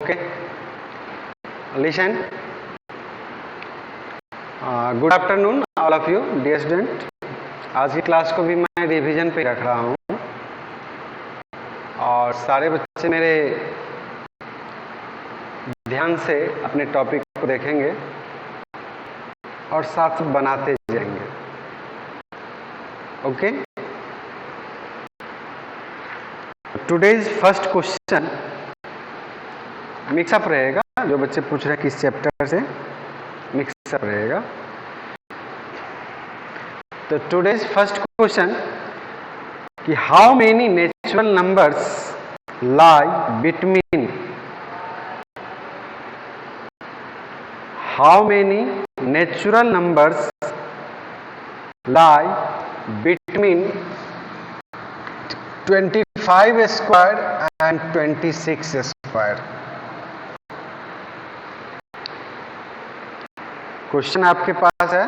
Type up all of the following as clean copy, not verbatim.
Okay, listen. Good afternoon all of you dear student. आज की class को भी मैं रिवीजन पे रख रहा हूँ और सारे बच्चे मेरे ध्यान से अपने टॉपिक को देखेंगे और साथ बनाते जाएंगे। Okay, today's first question mix up रहेगा। जो बच्चे पूछ रहे हैं किस चैप्टर से, मिक्सअप रहेगा। तो टुडेज फर्स्ट क्वेश्चन कि how many natural numbers lie between, how many natural numbers lie between 25 square and 26 square. Question आपके पास है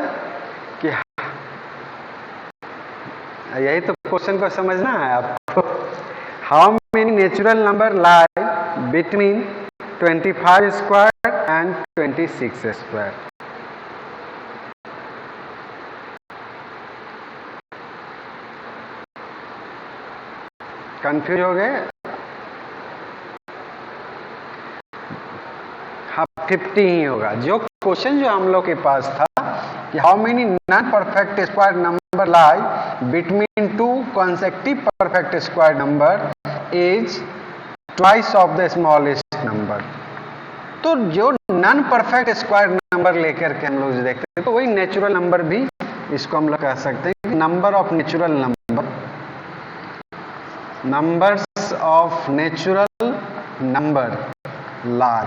कि यही तो क्वेश्चन को समझना है आपको। How many natural number lie between 25 square and 26 square. Confuse हो गए? हाँ, 50 ही होगा। जो क्वेश्चन जो हम लोग के पास था कि how many non perfect square number lie between two consecutive perfect square number is twice of the smallest number. तो जो नॉन परफेक्ट स्क्वायर नंबर लेकर के हम लोग देखते हैं तो वही नेचुरल नंबर भी इसको हम लोग कह सकते हैं। Number of natural number, numbers of natural number lie,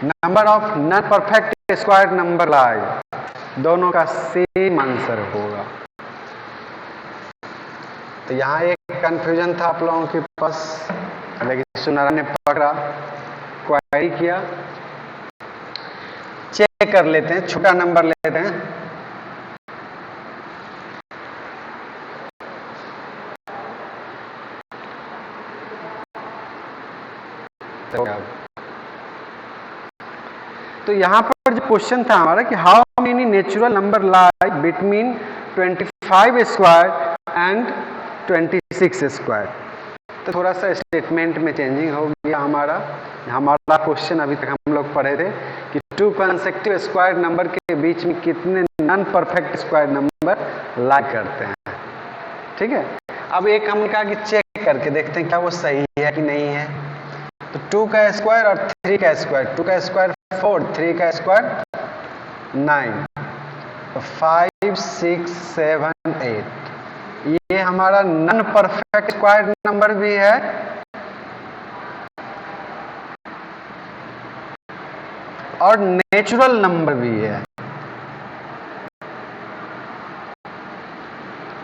number of non perfect square number lie, दोनों का सेम आंसर होगा। तो यहाँ एक कंफ्यूजन था आप लोगों के पास, लेकिन सुनारा ने पकड़ा, क्वेरी किया। चेक कर लेते हैं, छोटा नंबर लेते हैं। तो यहाँ पर जो क्वेश्चन था हमारा कि how many natural number lie between 25 square and 26 square. तो थोड़ा सा स्टेटमेंट में चेंजिंग हो गया। हमारा क्वेश्चन अभी तक हम लोग पढ़े थे कि टू कॉन्सेक्टिव स्क्वायर नंबर के बीच में कितने नॉन परफेक्ट स्क्वायर नंबर लाई करते हैं। ठीक है, अब एक हम कहा कि चेक करके देखते हैं क्या वो सही है कि नहीं है। तो 2 का स्क्वायर और 3 का स्क्वायर, 2 का स्क्वायर 4, 3 का स्क्वायर 9, 5 6 7 8। ये हमारा नॉन परफेक्ट स्क्वायर नंबर भी है और नेचुरल नंबर भी है।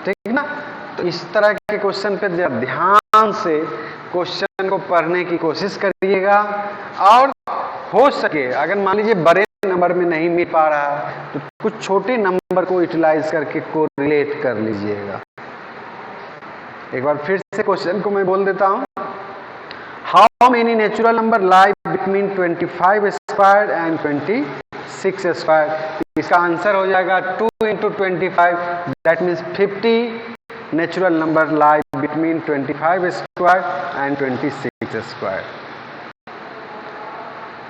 ठीक ना? तो इस तरह के क्वेश्चन पे ध्यान से क्वेश्चन को पढ़ने की कोशिश करिएगा और हो सके अगर मान लीजिए बड़े नंबर में नहीं मिल पा रहा तो कुछ छोटे नंबर को यूटिलाइज करके कोरिलेट कर लीजिएगा। एक बार फिर से क्वेश्चन को मैं बोल देता हूं। How many natural number lie between 25 square and 26 square. इसका आंसर हो जाएगा 2 × 25, that means 50 natural number lie between 25 square and 26 square.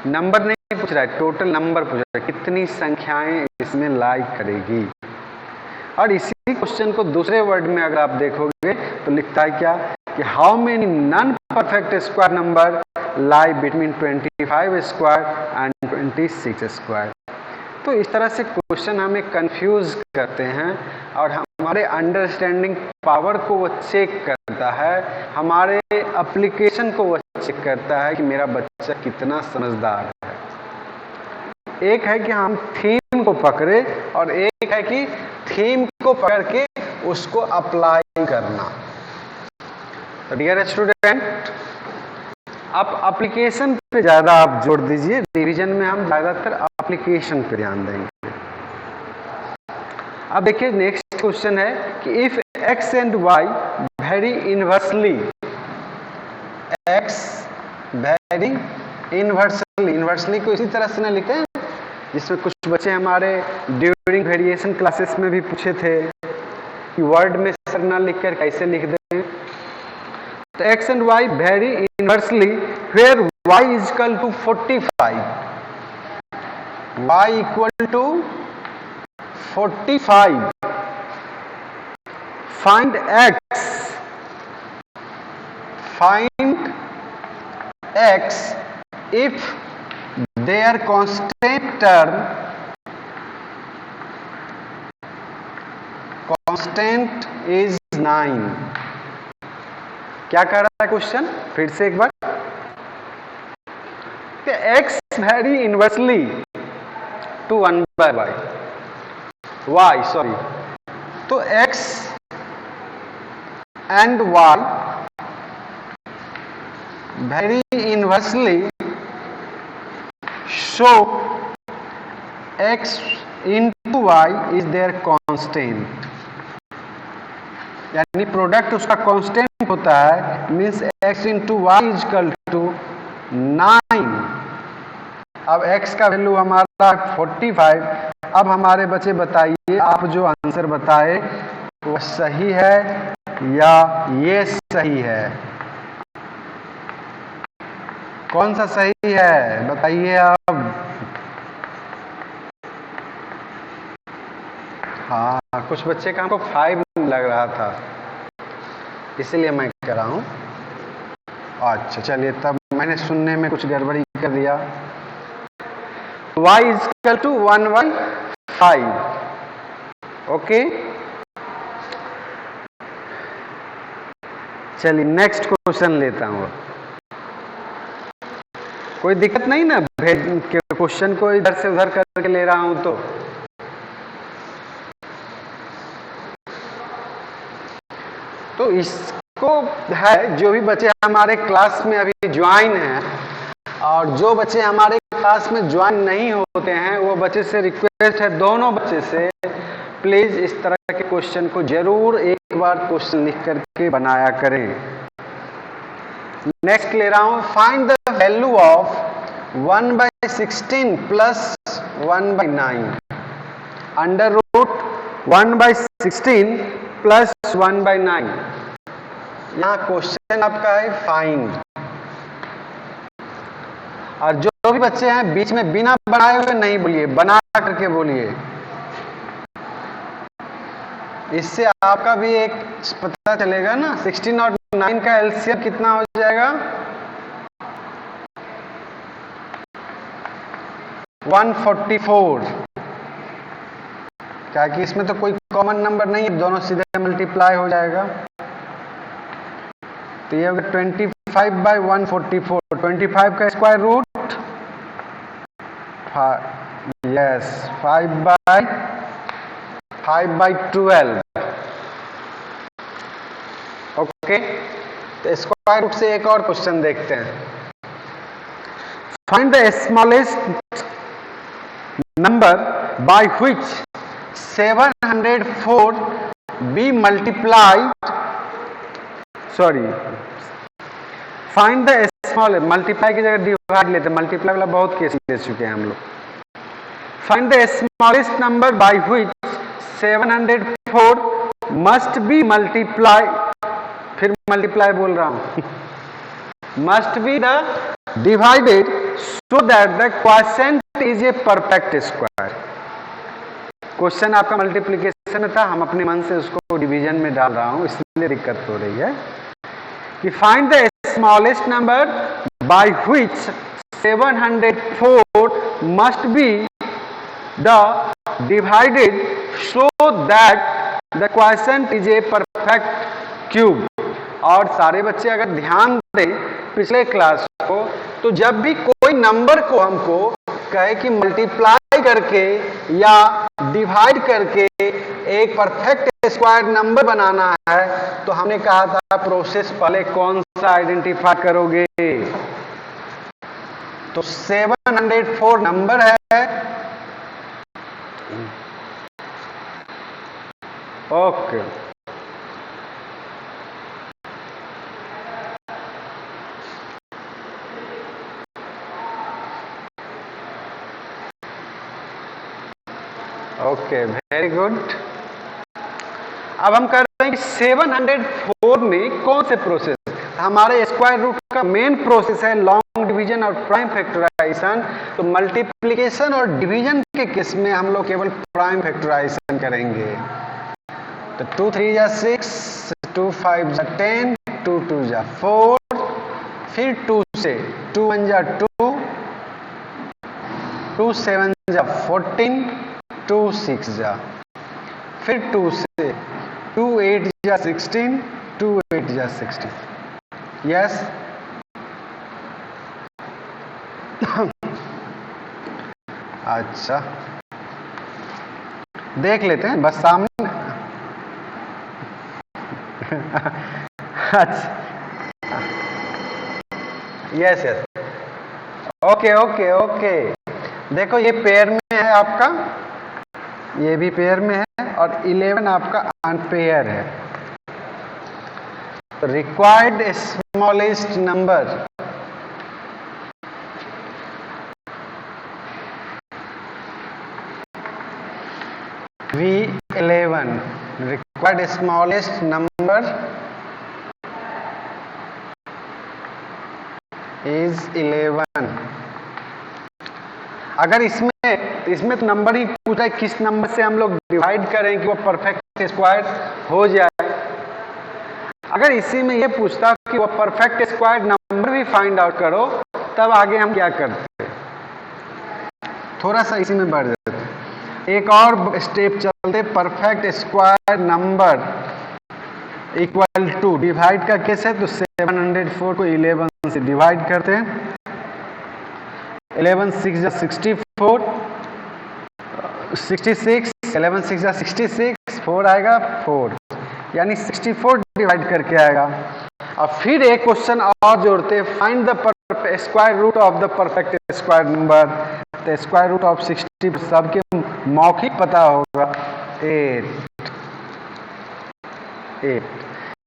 Number नहीं पूछ रहा है, टोटल नंबर पूछ रहा है, कितनी संख्याएं इसमें लाई करेगी। और इसी क्वेश्चन को दूसरे वर्ड में अगर आप देखोगे तो लिखता है क्या कि how many non perfect square number lie between 25 square and 26 square. तो इस तरह से क्वेश्चन हमें कंफ्यूज करते हैं और हमारे अंडरस्टैंडिंग पावर को वो चेक करता है, हमारे एप्लीकेशन को वो चेक करता है कि मेरा बच्चा कितना समझदार है। एक है कि हम थीम को पकड़े और एक है कि थीम को पकड़ के उसको अप्लाई करना। तो डियर स्टूडेंट, आप एप्लीकेशन पे ज्यादा आप जोड़ दीजिए। रिवीजन में हम ज्यादातर एप्लीकेशन पे ध्यान देंगे। अब देखिए नेक्स्ट क्वेश्चन है कि if x and y very inversely, x very inversely, inversely को इसी तरह से ना लिखते हैं जिसमें कुछ बच्चे हमारे ड्यूरिंग वेरिएशन क्लासेस में भी पूछे थे कि वर्ड में सर ना लिखकर कैसे लिख दें। तो x and y very inversely where y is equal to 45, y equal to 45, find x, find x if their constant term is 9। क्या कह रहा है क्वेश्चन, फिर से एक बार, x very inversely to 1/y, sorry, तो x and y very inversely show x into y is their constant, यानी प्रोडक्ट उसका कांस्टेंट होता है, means x into y is equal to 9। अब x का वैल्यू हमारा 45। अब हमारे बच्चे बताइए, आप जो आंसर बताए वो सही है या ये सही है? कौन सा सही है बताइए अब। हाँ, कुछ बच्चे का हमको 5 लग रहा था, इसलिए मैं कह रहा हूँ। अच्छा चलिए, तब मैंने सुनने में कुछ गड़बड़ी कर दिया। y is equal to 1/5, okay. चलिए नेक्स्ट क्वेश्चन लेता हूँ। कोई दिक्कत नहीं ना, क्वेश्चन को इधर से उधर करके ले रहा हूं तो इसको है, जो भी बच्चे हमारे क्लास में अभी ज्वाइन हैं और जो बच्चे हमारे क्लास में ज्वाइन नहीं होते हैं, वो बच्चे से रिक्वेस्ट है, दोनों बच्चे से प्लीज इस तरह के क्वेश्चन को जरूर एक बार क्वेश्चन लिख करके बनाया करें। नेक्स्ट ले रहा हूं, find the value of 1/16 plus 1/9 under root 1/16 plus 1/9। यहां क्वेश्चन आपका है फाइंड, और जो भी बच्चे हैं बीच में बिना बनाए हुए नहीं बोलिए, बना करके बोलिए, इससे आपका भी एक पता चलेगा ना। 16 और 9 का एलसीएम कितना हो जाएगा? 144। क्या कि इसमें तो कोई कॉमन नंबर नहीं है, दोनों सीधे मल्टीप्लाई हो जाएगा। तो ये होगा 25/144। 25 का स्क्वायर रूट, यस, 5/12। ओके, तो स्क्वायर रूट से एक और क्वेश्चन देखते हैं। Find the smallest number by which 704 be multiplied, sorry, find the small, multiply की जगह डिवाइड लेते हैं, मल्टीप्लाई वाला बहुत केस ले चुके हैं हम लोग। Find the smallest number by which 704 must be multiply, फिर मल्टीप्लाई बोल रहा हूं, must be the divided so that the quotient is a perfect square. Question आपका मल्टीप्लिकेशन में था, हम अपने मन से उसको डिवीजन में डाल रहा हूं, इसलिए दिक्कत हो रही है। कि find the smallest number by which 704 must be the divided so that the quotient is a perfect cube. और सारे बच्चे अगर ध्यान दें पिछले क्लास को, तो जब भी कोई नंबर को हमको कहे कि मल्टीप्लाई करके या डिवाइड करके एक परफेक्ट स्क्वायर नंबर बनाना है, तो हमने कहा था प्रोसेस पहले कौन सा आइडेंटिफाई करोगे? तो 704 नंबर है, ओके। Okay, very good. अब हम कर रहे हैं कि 704 में कौन से प्रोसेस, हमारे स्क्वायर रूट का मेन प्रोसेस है लॉन्ग डिवीजन और प्राइम फैक्टराइजेशन। तो मल्टीप्लिकेशन और डिवीजन के केस में हम लोग केवल प्राइम फैक्टराइजेशन करेंगे। तो 2 3 जा 6, 2 5 जा 10, 2 2 जा 4, फिर 2 से 2 1 जा 2, 2 7 जा 14, 2 6 जा, फिर 2 से 2 8 जा 16, 2 8 जा 16। यस, अच्छा देख लेते हैं बस सामने। अच्छा, yes yes, okay okay okay. देखो ये पेयर में है आपका, ये भी पेयर में है, और 11 आपका अनपेयर है। तो required smallest number, V11 required smallest number is 11। अगर इसमें तो नंबर ही पूछा है, किस नंबर से हम लोग डिवाइड करें कि वो परफेक्ट स्क्वायर हो जाए। अगर इसी में ये पूछता कि वो परफेक्ट स्क्वायर नंबर भी फाइंड आउट करो, तब आगे हम क्या करते, थोड़ा सा इसी में बढ़ जाते, एक और स्टेप चलते। Perfect square number equal to, divide का केस है तो 704 को 11 से डिवाइड करते हैं। 11 6 जा 64, 66, 11 6 जा 66, 4 आएगा 4, यानी 64 डिवाइड करके आएगा। अब फिर एक क्वेश्चन और जोड़ते हैं, find the square root of the perfect square number. तो स्क्वायर रूट ऑफ 60 सबके मौखिक पता होगा, 8।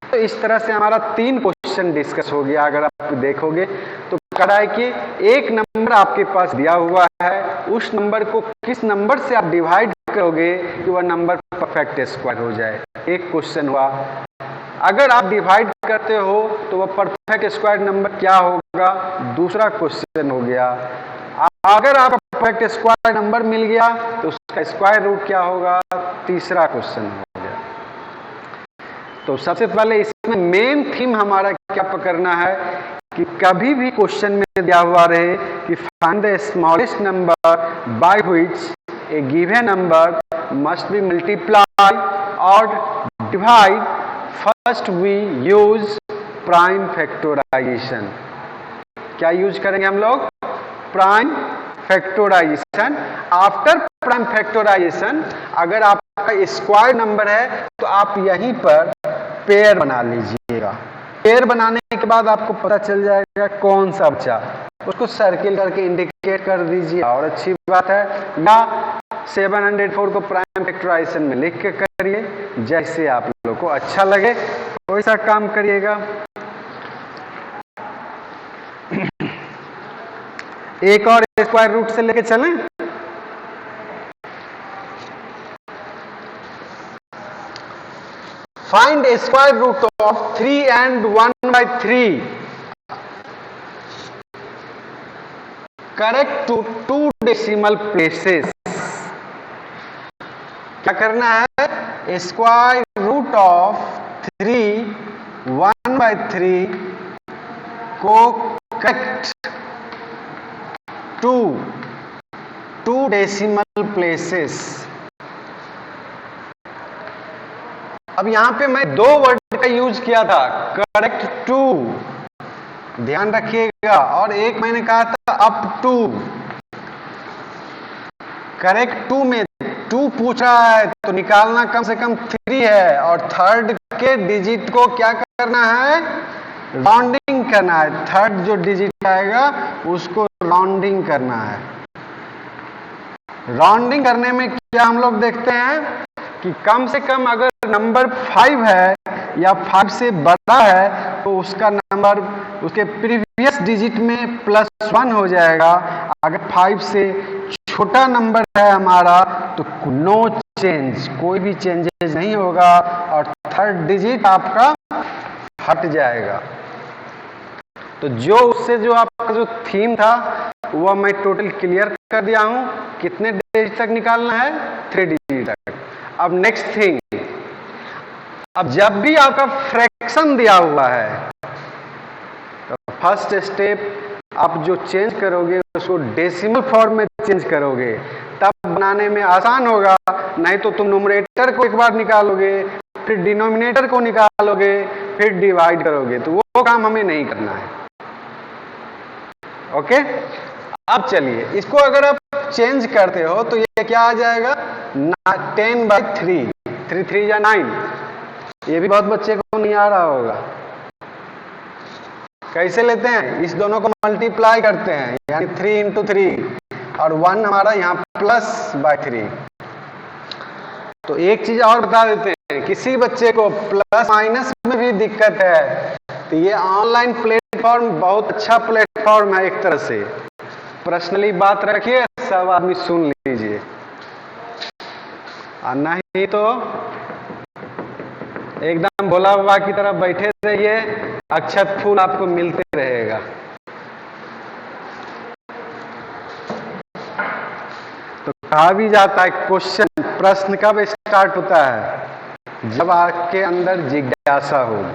तो इस तरह से हमारा 3 क्वेश्चन डिस्कस हो गया। अगर आप देखोगे तो कह रहा है कि एक नंबर आपके पास दिया हुआ है, उस नंबर को किस नंबर से आप डिवाइड करोगे कि वह नंबर परफेक्ट स्क्वायर हो जाए, एक क्वेश्चन हुआ। अगर आप डिवाइड करते हो तो वह परफेक्ट स्क्वायर नंबर क्या होगा, दूसरा क्वेश्चन हो गया। अगर आपको परफेक्ट स्क्वायर नंबर मिल गया तो उसका स्क्वायर रूट क्या होगा, तीसरा क्वेश्चन हो गया। तो सबसे पहले इसमें मेन थीम हमारा क्या पकड़ना है कि कभी भी क्वेश्चन में दिया हुआ रहे कि find the smallest number by which a given number must be multiply और divide, first we use prime factorization. क्या यूज करेंगे हम लोग, prime factorization. After prime factorization अगर आपका स्क्वायर नंबर है तो आप यहीं पर पेयर बना लीजिएगा। पेयर बनाने के बाद आपको पता चल जाएगा कौन सा बचा, उसको सर्किल करके इंडिकेट कर दीजिए और अच्छी बात है। या 704 को प्राइम फैक्टराइजेशन में लिख के करिए, जैसे आप लोगों को अच्छा लगे वैसा काम करिएगा। एक और स्क्वायर रूट से लेके चलें, find square root of 3 and 1/3 correct to 2 decimal places. क्या करना है, स्क्वायर रूट ऑफ 3 1/3 को करेक्ट टू 2 डेसिमल प्लेसेस। अब यहां पे मैं 2 वर्ड का यूज किया था, करेक्ट टू, ध्यान रखिएगा, और एक मैंने कहा था अप टू। करेक्ट टू में 2 पूछा है तो निकालना कम से कम 3 है, और थर्ड के डिजिट को क्या करना है, राउंडिंग करना है। थर्ड जो डिजिट आएगा उसको राउंडिंग करना है। राउंडिंग करने में क्या हम लोग देखते हैं कि कम से कम अगर नंबर 5 है या 5 से बड़ा है तो उसका नंबर उसके प्रीवियस डिजिट में +1 हो जाएगा। अगर 5 से छोटा नंबर है हमारा तो नो चेंज, कोई भी चेंजेस नहीं होगा और थर्ड डिजिट आपका हट जाएगा। तो जो उससे जो आपका जो थीम था वह मैं टोटल क्लियर कर दिया हूं। कितने डिजिट तक निकालना है? 3 डिजिट तक। अब नेक्स्ट थिंग, अब जब भी आपका फ्रैक्शन दिया हुआ है तो फर्स्ट स्टेप आप जो चेंज करोगे उसको डेसिमल फॉर्म में चेंज करोगे, तब बनाने में आसान होगा। नहीं तो तुम न्यूमरेटर को एक बार निकालोगे, फिर डिनोमिनेटर को निकालोगे, फिर डिवाइड करोगे, तो वो काम हमें नहीं करना है। ओके, अब चलिए इसको अगर आप चेंज करते हो तो ये क्या आ जाएगा? 10/3, 3 3 या 9। ये भी बहुत बच्चे को नहीं आ रहा होगा। कैसे लेते हैं? इस दोनों को मल्टीप्लाई करते हैं, यानी 3 × 3 और 1 हमारा यहाँ +/3। तो एक चीज और बता देते हैं, किसी बच्चे को प्लस माइनस में भी दिक्कत है तो ये ऑनलाइन प्लेटफॉर्म बहुत अच्छा प्लेटफॉर्म है एक तरह से। पर्सनली बात रखिए, सब आदमी सुन लीजिए, और नहीं तो एकदम भोला बाबा की तरह बैठे रहिए, अक्षत फूल आपको मिलते रहेगा। तो कहा भी जाता है क्वेश्चन, प्रश्न कब स्टार्ट होता है? जब आपके अंदर जिज्ञासा हो।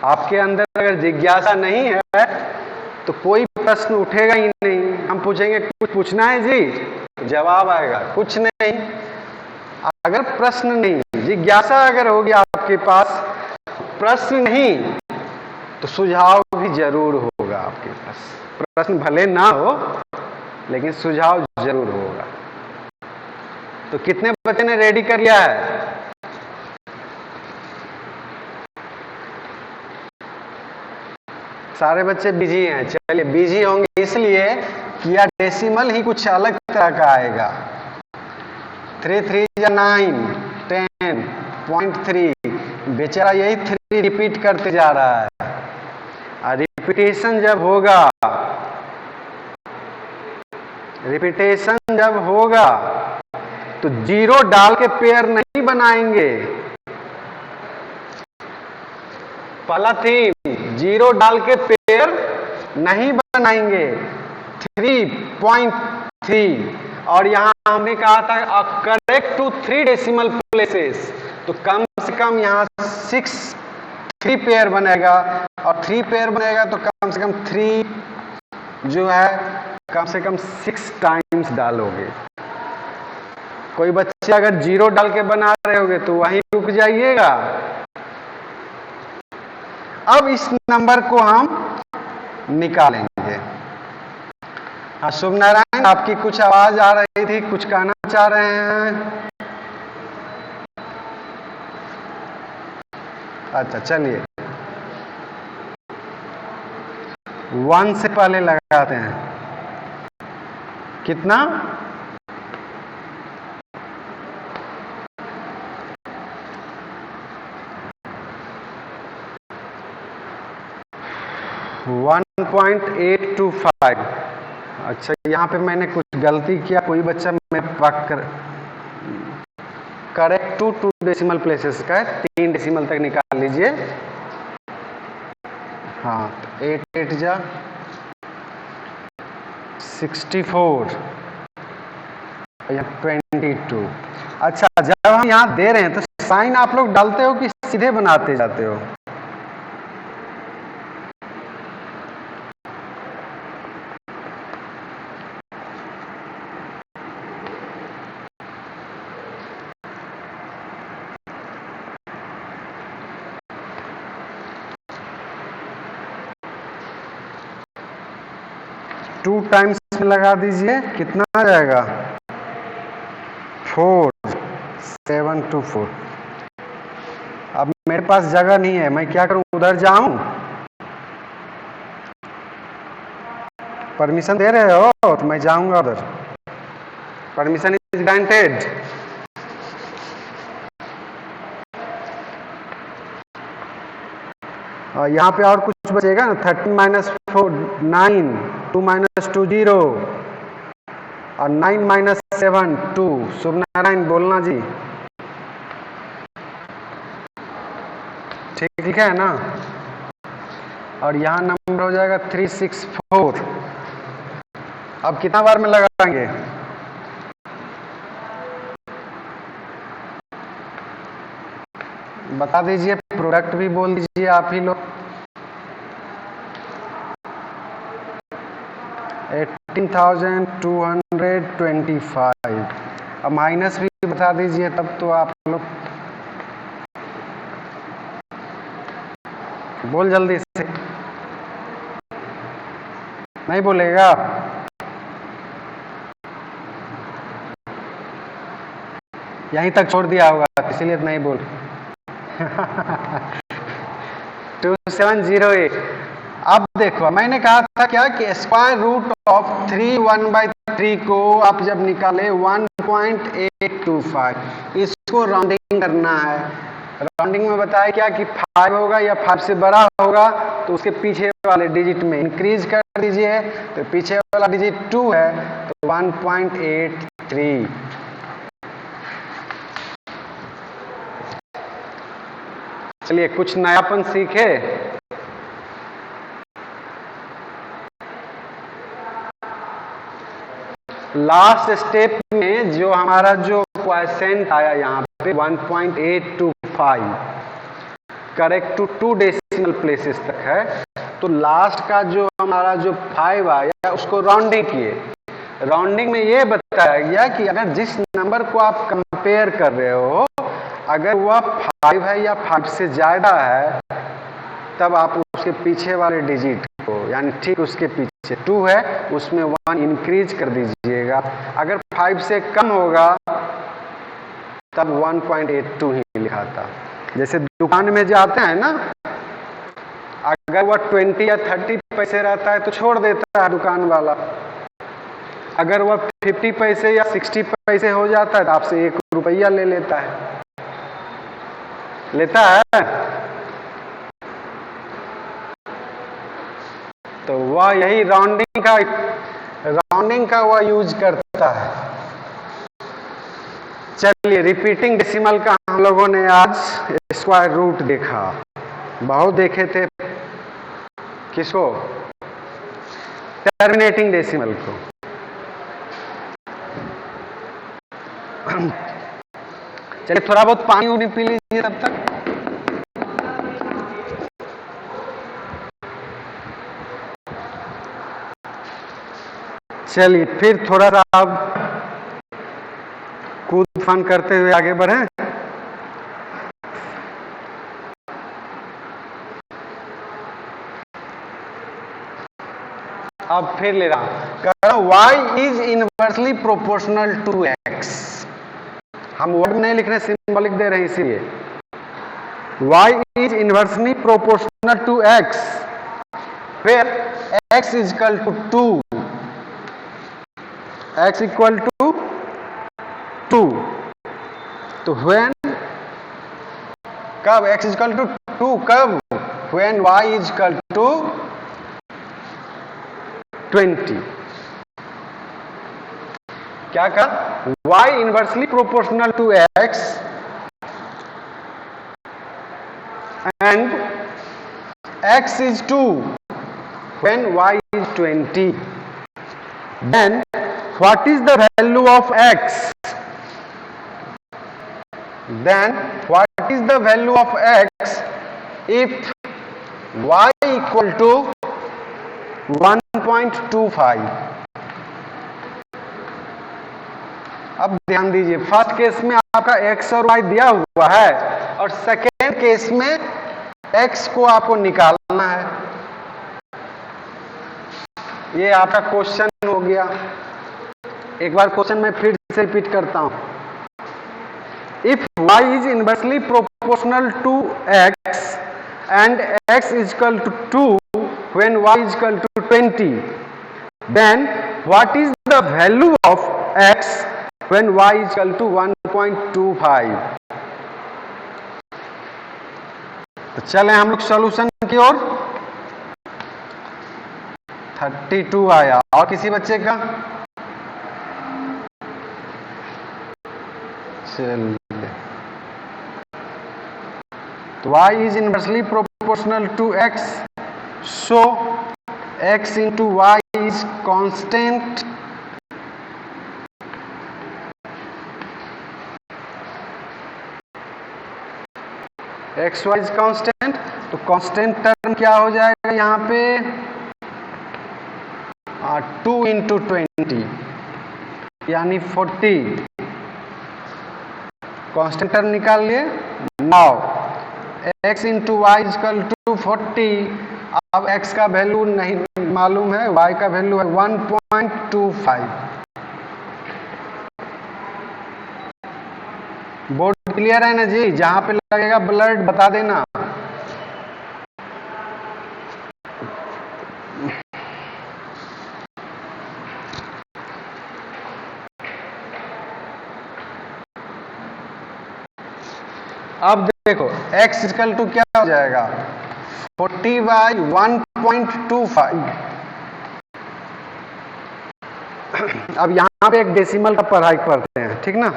आपके अंदर अगर जिज्ञासा नहीं है तो कोई प्रश्न उठेगा ही नहीं। हम पूछेंगे कुछ पूछना है जी, जवाब आएगा कुछ नहीं। अगर प्रश्न नहीं, जिज्ञासा अगर होगी आपके पास, प्रश्न नहीं तो सुझाव भी जरूर होगा आपके पास। प्रश्न भले ना हो लेकिन सुझाव जरूर होगा। तो कितने बच्चे ने रेडी कर लिया है? सारे बच्चे बिजी हैं। चलिए, बिजी होंगे इसलिए कि या डेसिमल ही कुछ अलग तरह का आएगा। 3 3 या 9, 10.3, बेचारा यही 3 रिपीट करते जा रहा है। और रिपीटेशन जब होगा तो जीरो डाल के पेयर नहीं बनाएंगे। पहला थीम, जीरो डाल के पेयर नहीं बनाएंगे। 3.3 और यहां हमने कहा था करेक्ट टू 3 डेसिमल प्लेसेस, तो कम से कम यहां 3 पेयर बनेगा, और 3 पेयर बनेगा तो कम से कम 3 जो है कम से कम 6 टाइम्स डालोगे। कोई बच्चे अगर जीरो डाल के बना रहे होगे तो वहीं रुक जाइएगा। अब इस नंबर को हम निकालेंगे। हाँ, शुभ नारायण, आपकी कुछ आवाज आ रही थी, कुछ कहना चाह रहे हैं? अच्छा, चलिए 1 से पहले लगाते हैं। कितना? 1.825। अच्छा, यहाँ पे मैंने कुछ गलती किया, कोई बच्चा मैं करेक्ट टू 2 डेसिमल प्लेसेस का है, 3 डेसिमल तक निकाल लीजिए। हाँ, 8 8 जा 64, यहाँ 22। अच्छा, जब हम यहाँ दे रहे हैं तो साइन आप लोग डालते हो कि सीधे बनाते जाते हो? टू टाइम्स में लगा दीजिए, कितना आ जाएगा? 4724। अब मेरे पास जगह नहीं है, मैं क्या करूं? उधर जाऊं? परमिशन दे रहे हो तो मैं जाऊंगा उधर। Permission is granted. यहाँ पे और कुछ बचेगा ना, 13 - 4 9, 2 - 2 0, और 9 माइनस 7 2। शुभ नारायण बोलना जी। ठीक है ना। और यहाँ नंबर हो जाएगा 364। अब कितना बार में लगाएंगे? बता दीजिए, प्रोडक्ट भी बोल दीजिए आप ही लोग। 18,225। अब माइनस भी बता दीजिए, तब तो आप लोग बोल जल्दी से। नहीं बोलेगा? यहीं तक छोड़ दिया होगा, इसीलिए नहीं बोल। 2708। अब देखो, मैंने कहा था क्या कि स्क्वायर रूट ऑफ 3 1/3 को आप जब निकाले 1.825, इसको राउंडिंग करना है। राउंडिंग में बताया क्या कि 5 होगा या 5 से बड़ा होगा तो उसके पीछे वाले डिजिट में इंक्रीज कर दीजिए। तो पीछे वाला डिजिट 2 है तो 1.83। चलिए कुछ नयापन सीखे। लास्ट स्टेप में जो हमारा जो क्वोशिएंट आया यहाँ पे 1.825 करेक्ट टू 2 डेसिमल प्लेसेस तक है। तो लास्ट का जो हमारा जो 5 आया उसको राउंडिंग किए। राउंडिंग में ये बताया गया कि अगर जिस नंबर को आप कंपेयर कर रहे हो अगर वह 5 है या 5 से ज्यादा है तब आप उसके पीछे वाले डिजिट को, यानी ठीक उसके पीछे 2 है उसमें 1 इंक्रीज कर दीजिएगा। अगर 5 से कम होगा तब 1.82 ही लिखा था। जैसे दुकान में जाते हैं ना, अगर वह 20 या 30 पैसे रहता है तो छोड़ देता है दुकान वाला। अगर वह 50 पैसे या 60 पैसे हो जाता है तो आपसे 1 रुपया ले लेता है। तो वह यही राउंडिंग का वह यूज करता है। चलिए, रिपीटिंग डेसिमल का हम लोगों ने आज स्क्वायर रूट देखा। बहुत देखे थे। किसको? टर्मिनेटिंग डेसिमल को। चलिए थोड़ा बहुत पानी उनी पी लीजिए तब तक। चलिए फिर थोड़ा सा अब कूद फान करते हुए आगे बढ़े। अब फिर ले रहा हूं, y is inversely proportional to x। हम वर्ड नहीं लिख रहे, सिंबल लिख दे रहे हैं इसीलिए। y is inversely proportional to x where x is equal to 2। x equal to 2। तो when कब x is equal to 2 कब? when y is equal to 20। क्या कहा? y inversely proportional to x and x is 2 when y is 20। then what is the value of x? Then what is the value of x if y equal to 1.25? अब ध्यान दीजिए, first case में आपका x और y दिया हुआ है और सेकेंड केस में x को आपको निकालना है। ये आपका क्वेश्चन हो गया। एक बार क्वेश्चन मैं फिर से रिपीट करता हूं। If y is inversely proportional to x and x is equal to 2 when y is equal to 20, then what is the value of x when y is equal to 1.25? तो चले हम लोग solution की ओर। 32 आया। और किसी बच्चे का? चलिए, तो y is inversely proportional to x, so x into y is constant, x y is constant. तो कांस्टेंट टर्म क्या हो जाएगा यहाँ पे 2 इंटू 20 यानी 40। कांस्टेंट टर्म निकाल लिए। Now x into y equal to 40। अब x का वैल्यू नहीं मालूम है, y का वैल्यू है 1.25। बोर्ड क्लियर है ना जी? जहां पे लगेगा ब्लड बता देना। अब देखो x इक्वल टू क्या हो जाएगा 40 बाई 1.25। अब यहां पे एक डेसिमल का पढ़ाई करते हैं, ठीक ना?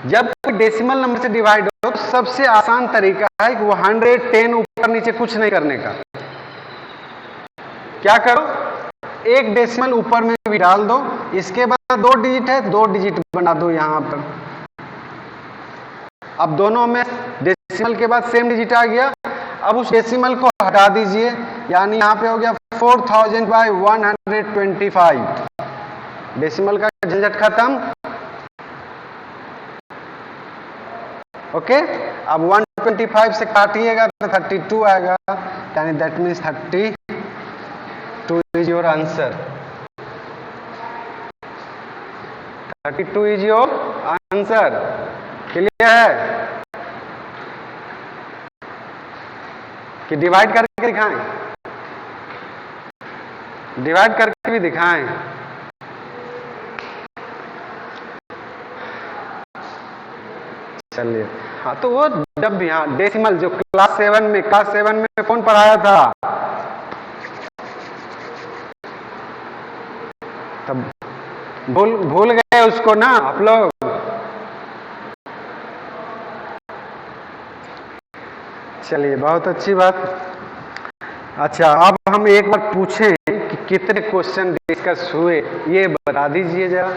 जब कोई डेसिमल नंबर से डिवाइड हो तो सबसे आसान तरीका है कि वो 110 ऊपर नीचे कुछ नहीं करने का। क्या करो, एक डेसिमल ऊपर में भी डाल दो, इसके बाद 2 डिजिट है 2 डिजिट बना दो यहां पर। अब दोनों में डेसिमल के बाद सेम डिजिट आ गया। अब उस डेसिमल को हटा दीजिए, यानी यहां पे हो गया 4000 बाई 125। डेसिमल का झंझट खत्म। ओके, अब 125 से काटिएगा तो 32 आएगा, यानी that means 32 is your answer. 32 is your answer. Clear है कि डिवाइड करके दिखाएं? डिवाइड करके भी दिखाएं। चलिए, हाँ तो वो जब यहाँ डेसिमल जो क्लास 7 में कौन पढ़ाया था? तब भूल गए उसको ना आप लोग? चलिए, बहुत अच्छी बात। अच्छा, अब हम एक बार पूछें कि कितने क्वेश्चन डिस्कस हुए, ये बता दीजिए जरा।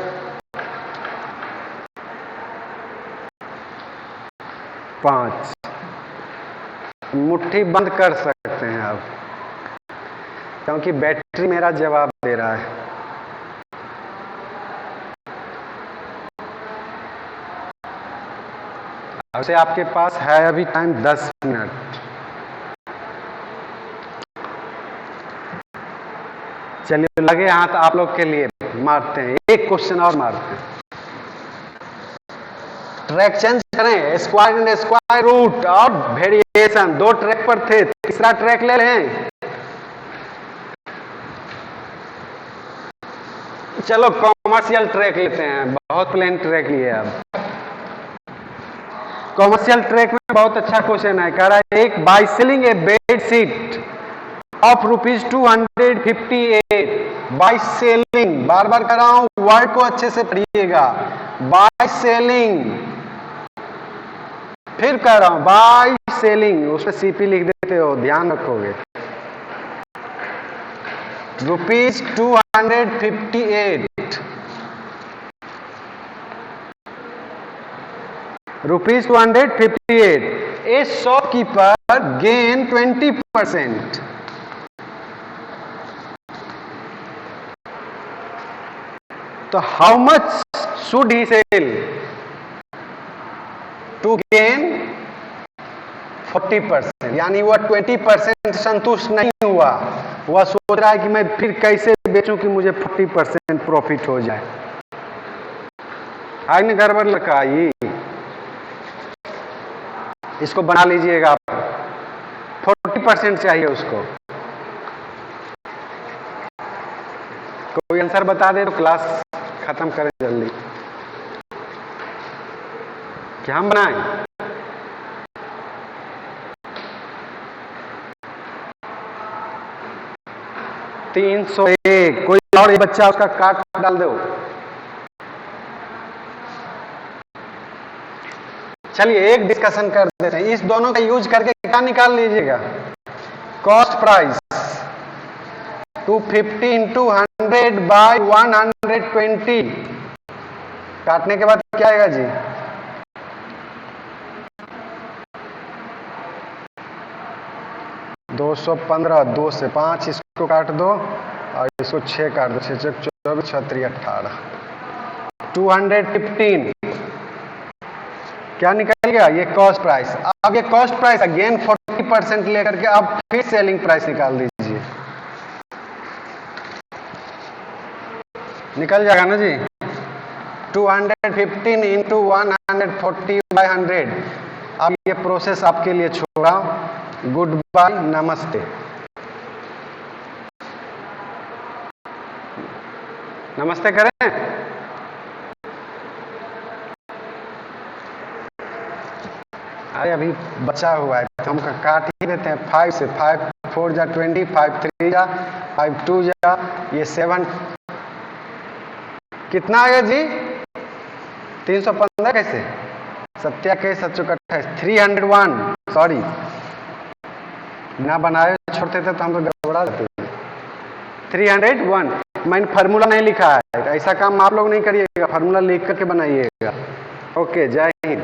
पांच। मुट्ठी बंद कर सकते हैं अब, क्योंकि बैटरी मेरा जवाब दे रहा है। वैसे आपके पास है अभी टाइम 10 मिनट। चलिए, लगे हाथ आप लोग के लिए, मारते हैं एक क्वेश्चन और मारते हैं। ट्रैक चेंज करें, स्क्वायर एंड स्क्वायर रूट और वेरिएशन। 2 ट्रैक पर थे, तीसरा ट्रैक ले लें। चलो कॉमर्शियल ट्रैक लेते हैं, बहुत प्लेन ट्रैक लिए। अब कॉमर्शियल ट्रैक में बहुत अच्छा क्वेश्चन है, कह रहा है एक by selling a bed sheet of ₹258 by selling. बार बार कह रहा हूं, वर्ड को अच्छे से पढ़िएगा। बाय सेलिंग, फिर कह रहा हूं बाय सेलिंग, उसमें सीपी लिख देते हो, ध्यान रखोगे। ₹258 ₹258। A shopkeeper gain 20%। तो how much should he sell to gain 40%? यानी वह 20% संतुष्ट नहीं हुआ, वह सोच रहा है कि मैं फिर कैसे बेचूं कि मुझे 40% प्रॉफिट हो जाए। आगे गड़बड़ लगा, ये इसको बना लीजिएगा आप। 40% चाहिए उसको। कोई आंसर बता दे तो क्लास खत्म करें जल्दी। क्या हम बनाएं? $301। कोई और बच्चा उसका काट डाल दो। चलिए एक डिस्कशन कर देते हैं, इस दोनों का यूज करके क्या निकाल लीजिएगा, कॉस्ट प्राइस 250 इंटू 100 बाई 120, काटने के बाद क्या आएगा जी, 215, 2 से 5 इसको काट दो और इसको 6 काट दो, 6 6 24 36 18, 215 क्या निकल गया, ये कॉस्ट प्राइस। अब ये कॉस्ट प्राइस अगेन 40% लेकर के अब फिर सेलिंग प्राइस निकाल दीजिए, निकल जाएगा ना जी, 215 इंटू 140/100। अब ये प्रोसेस आपके लिए छोड़ा, गुड बाय, नमस्ते। नमस्ते करें, अरे अभी बचा हुआ है तो हम काट ही देते हैं, 5 से 5 4 जा 20, 5 3 जा 5 2 जा ये 7, कितना आएगा जी, 315 कैसे, सत्या के 728, 301, सॉरी ना बनाए छोड़ते थे तो हम तो गड़बड़ा देते। 301, मैंने फार्मूला नहीं लिखा है, ऐसा काम आप लोग नहीं करिएगा, फार्मूला लिख करके बनाइएगा। ओके, जय हिंद।